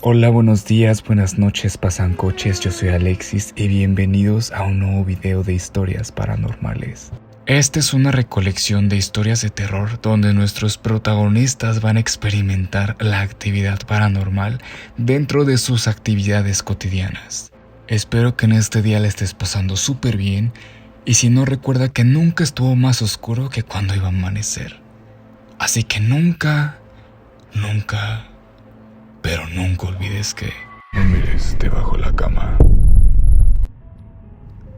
Hola, buenos días, buenas noches, pasan coches, yo soy Alexis y bienvenidos a un nuevo video de historias paranormales. Esta es una recolección de historias de terror donde nuestros protagonistas van a experimentar la actividad paranormal dentro de sus actividades cotidianas. Espero que en este día le estés pasando súper bien y si no, recuerda que nunca estuvo más oscuro que cuando iba a amanecer. Así que nunca olvides que no mires debajo de la cama.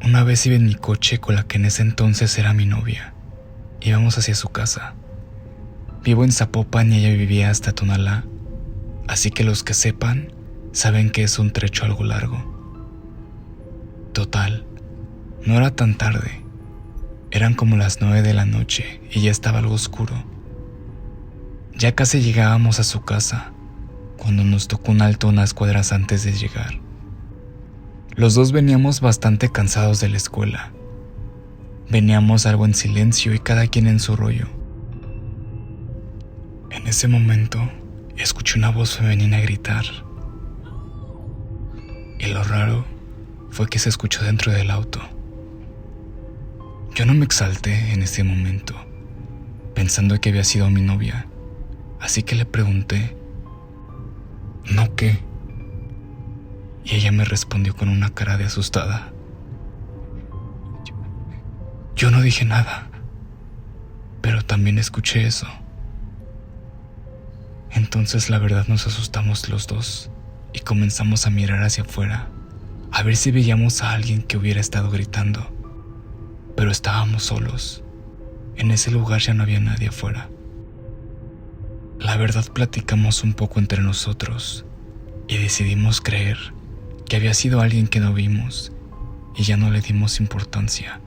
Una vez iba en mi coche con la que en ese entonces era mi novia. Íbamos hacia su casa. Vivo en Zapopan y ella vivía hasta Tonalá, así que los que sepan saben que es un trecho algo largo. Total, no era tan tarde. Eran como las 9 de la noche y ya estaba algo oscuro. Ya casi llegábamos a su casa cuando nos tocó un alto unas cuadras antes de llegar. Los dos veníamos bastante cansados de la escuela. Veníamos algo en silencio y cada quien en su rollo. En ese momento, escuché una voz femenina gritar. Y lo raro fue que se escuchó dentro del auto. Yo no me exalté en ese momento, pensando que había sido mi novia, así que le pregunté, ¿no qué? Y ella me respondió con una cara de asustada. Yo no dije nada, pero también escuché eso. Entonces la verdad nos asustamos los dos y comenzamos a mirar hacia afuera, a ver si veíamos a alguien que hubiera estado gritando. Pero estábamos solos. En ese lugar ya no había nadie afuera. La verdad platicamos un poco entre nosotros y decidimos creer que había sido alguien que no vimos y ya no le dimos importancia.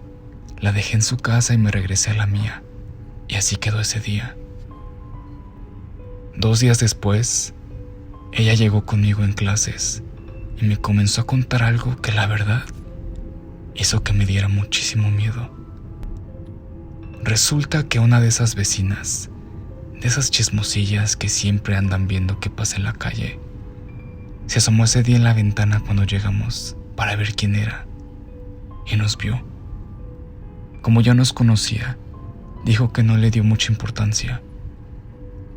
La dejé en su casa y me regresé a la mía y así quedó ese día. 2 días después, ella llegó conmigo en clases y me comenzó a contar algo que la verdad hizo que me diera muchísimo miedo. Resulta que una de esas vecinas, de esas chismosillas que siempre andan viendo qué pasa en la calle, se asomó ese día en la ventana cuando llegamos para ver quién era y nos vio. Como ya nos conocía, dijo que no le dio mucha importancia,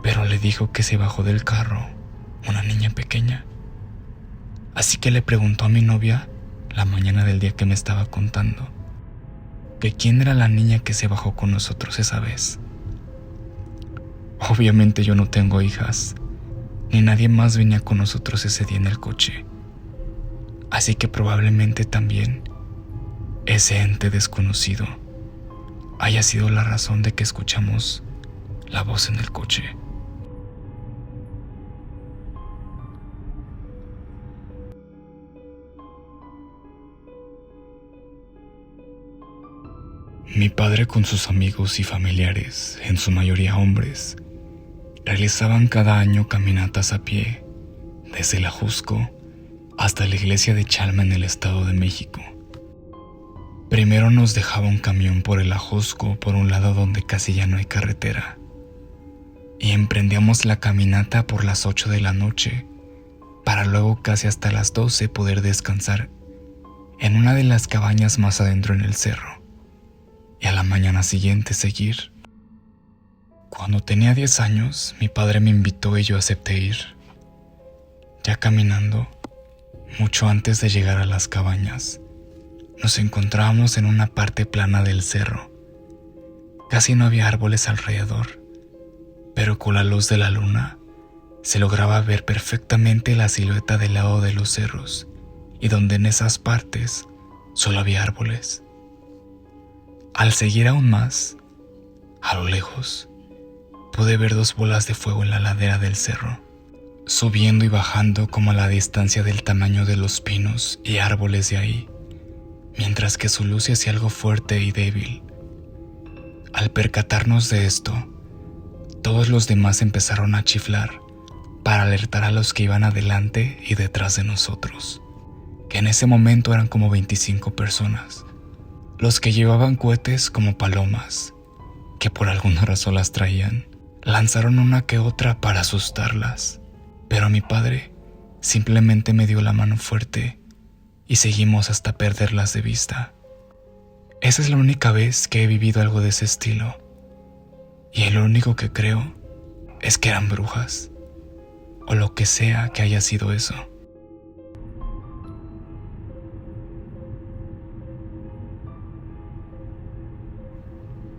pero le dijo que se bajó del carro una niña pequeña. Así que le preguntó a mi novia la mañana del día que me estaba contando que quién era la niña que se bajó con nosotros esa vez. Obviamente yo no tengo hijas, ni nadie más venía con nosotros ese día en el coche. Así que probablemente también ese ente desconocido haya sido la razón de que escuchamos la voz en el coche. Mi padre con sus amigos y familiares, en su mayoría hombres, realizaban cada año caminatas a pie, desde la Ajusco hasta la iglesia de Chalma en el Estado de México. Primero nos dejaba un camión por el Ajusco, por un lado donde casi ya no hay carretera, y emprendíamos la caminata por las 8 de la noche, para luego casi hasta las 12 poder descansar en una de las cabañas más adentro en el cerro, y a la mañana siguiente seguir. Cuando tenía 10 años, mi padre me invitó y yo acepté ir. Ya caminando, mucho antes de llegar a las cabañas, nos encontrábamos en una parte plana del cerro. Casi no había árboles alrededor, pero con la luz de la luna se lograba ver perfectamente la silueta del lado de los cerros y donde en esas partes solo había árboles. Al seguir aún más, a lo lejos, pude ver 2 bolas de fuego en la ladera del cerro, subiendo y bajando como a la distancia del tamaño de los pinos y árboles de ahí, mientras que su luz se hacía algo fuerte y débil. Al percatarnos de esto, todos los demás empezaron a chiflar para alertar a los que iban adelante y detrás de nosotros, que en ese momento eran como 25 personas. Los que llevaban cohetes como palomas, que por alguna razón las traían, lanzaron una que otra para asustarlas, pero mi padre simplemente me dio la mano fuerte y seguimos hasta perderlas de vista. Esa es la única vez que he vivido algo de ese estilo, y lo único que creo es que eran brujas, o lo que sea que haya sido eso.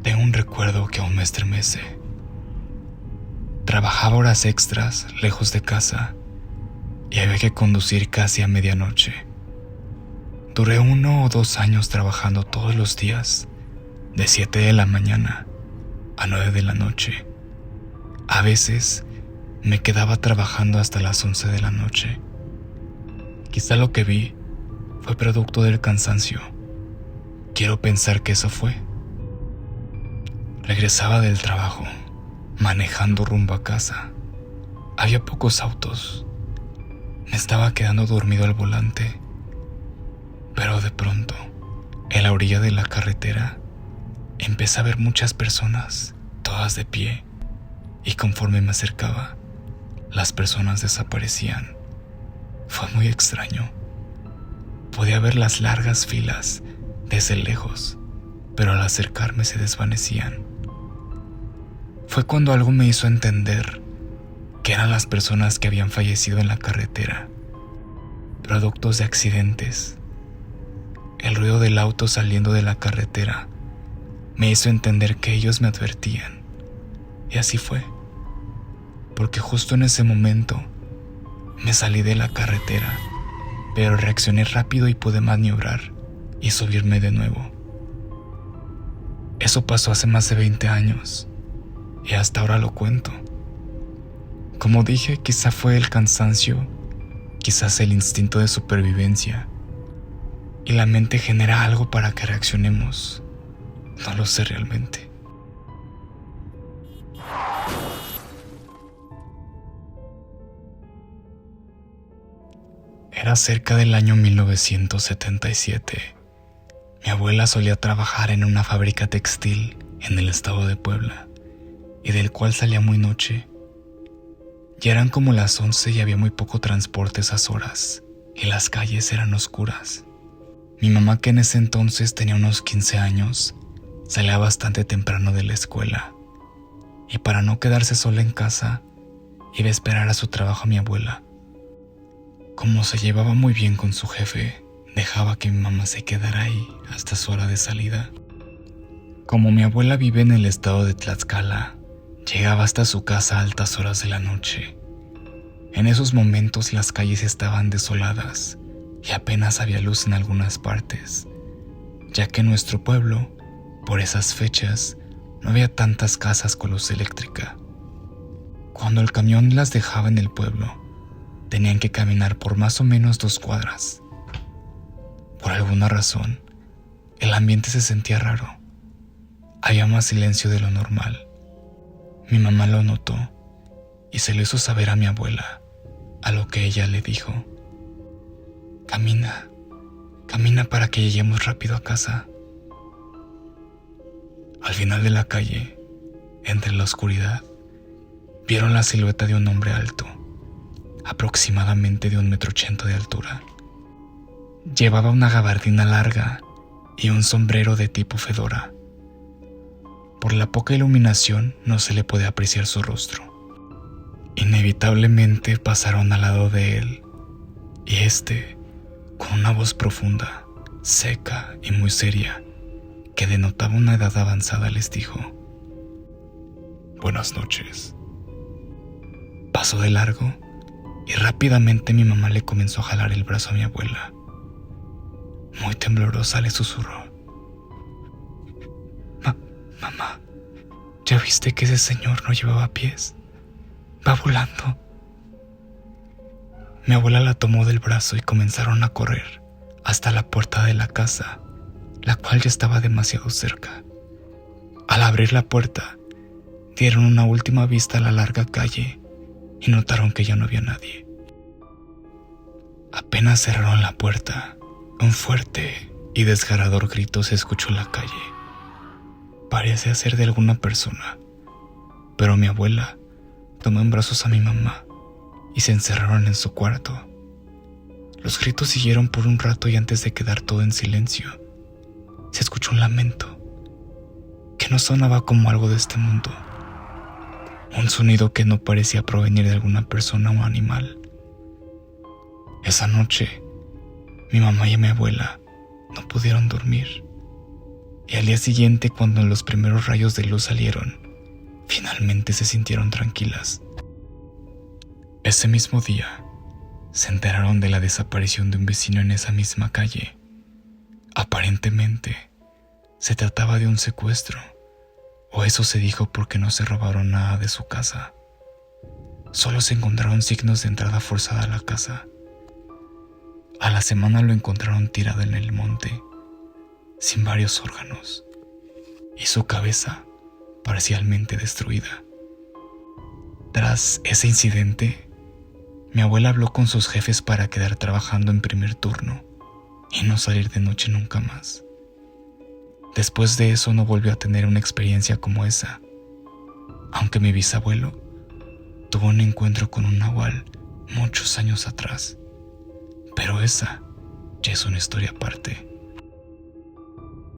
Tengo un recuerdo que aún me estremece. Trabajaba horas extras lejos de casa y había que conducir casi a medianoche. Duré 1 o 2 años trabajando todos los días, de 7 de la mañana a 9 de la noche. A veces me quedaba trabajando hasta las 11 de la noche. Quizá lo que vi fue producto del cansancio. Quiero pensar que eso fue. Regresaba del trabajo, manejando rumbo a casa. Había pocos autos. Me estaba quedando dormido al volante. Pero de pronto, en la orilla de la carretera, empecé a ver muchas personas, todas de pie. Y conforme me acercaba, las personas desaparecían. Fue muy extraño. Podía ver las largas filas desde lejos, pero al acercarme se desvanecían. Fue cuando algo me hizo entender que eran las personas que habían fallecido en la carretera, productos de accidentes. El ruido del auto saliendo de la carretera me hizo entender que ellos me advertían. Y así fue, porque justo en ese momento me salí de la carretera, pero reaccioné rápido y pude maniobrar y subirme de nuevo. Eso pasó hace más de 20 años. Y hasta ahora lo cuento. Como dije, quizá fue el cansancio, quizás el instinto de supervivencia, y la mente genera algo para que reaccionemos. No lo sé realmente. Era cerca del año 1977. Mi abuela solía trabajar en una fábrica textil en el estado de Puebla, y del cual salía muy noche. Ya eran como las 11 y había muy poco transporte esas horas, y las calles eran oscuras. Mi mamá, que en ese entonces tenía unos 15 años, salía bastante temprano de la escuela, y para no quedarse sola en casa, iba a esperar a su trabajo a mi abuela. Como se llevaba muy bien con su jefe, dejaba que mi mamá se quedara ahí hasta su hora de salida. Como mi abuela vive en el estado de Tlaxcala, llegaba hasta su casa a altas horas de la noche. En esos momentos las calles estaban desoladas y apenas había luz en algunas partes, ya que en nuestro pueblo, por esas fechas, no había tantas casas con luz eléctrica. Cuando el camión las dejaba en el pueblo, tenían que caminar por más o menos 2 cuadras. Por alguna razón, el ambiente se sentía raro. Había más silencio de lo normal. Mi mamá lo notó y se lo hizo saber a mi abuela, a lo que ella le dijo: camina para que lleguemos rápido a casa. Al final de la calle, entre la oscuridad, vieron la silueta de un hombre alto, aproximadamente de 1,80 m de altura. Llevaba una gabardina larga y un sombrero de tipo fedora. Por la poca iluminación no se le puede apreciar su rostro. Inevitablemente pasaron al lado de él, y con una voz profunda, seca y muy seria, que denotaba una edad avanzada, les dijo: buenas noches. Pasó de largo y rápidamente mi mamá le comenzó a jalar el brazo a mi abuela. Muy temblorosa le susurró: mamá, ¿ya viste que ese señor no llevaba pies? Va volando. Mi abuela la tomó del brazo y comenzaron a correr hasta la puerta de la casa, la cual ya estaba demasiado cerca. Al abrir la puerta, dieron una última vista a la larga calle y notaron que ya no había nadie. Apenas cerraron la puerta, un fuerte y desgarrador grito se escuchó en la calle. Parecía ser de alguna persona, pero mi abuela tomó en brazos a mi mamá y se encerraron en su cuarto. Los gritos siguieron por un rato y antes de quedar todo en silencio, se escuchó un lamento que no sonaba como algo de este mundo. Un sonido que no parecía provenir de alguna persona o animal. Esa noche, mi mamá y mi abuela no pudieron dormir. Y al día siguiente, cuando los primeros rayos de luz salieron, finalmente se sintieron tranquilas. Ese mismo día, se enteraron de la desaparición de un vecino en esa misma calle. Aparentemente, se trataba de un secuestro, o eso se dijo porque no se robaron nada de su casa. Solo se encontraron signos de entrada forzada a la casa. A la semana lo encontraron tirado en el monte, sin varios órganos, y su cabeza parcialmente destruida. Tras ese incidente, mi abuela habló con sus jefes para quedar trabajando en primer turno y no salir de noche nunca más. Después de eso no volvió a tener una experiencia como esa, aunque mi bisabuelo tuvo un encuentro con un nahual muchos años atrás, pero esa ya es una historia aparte.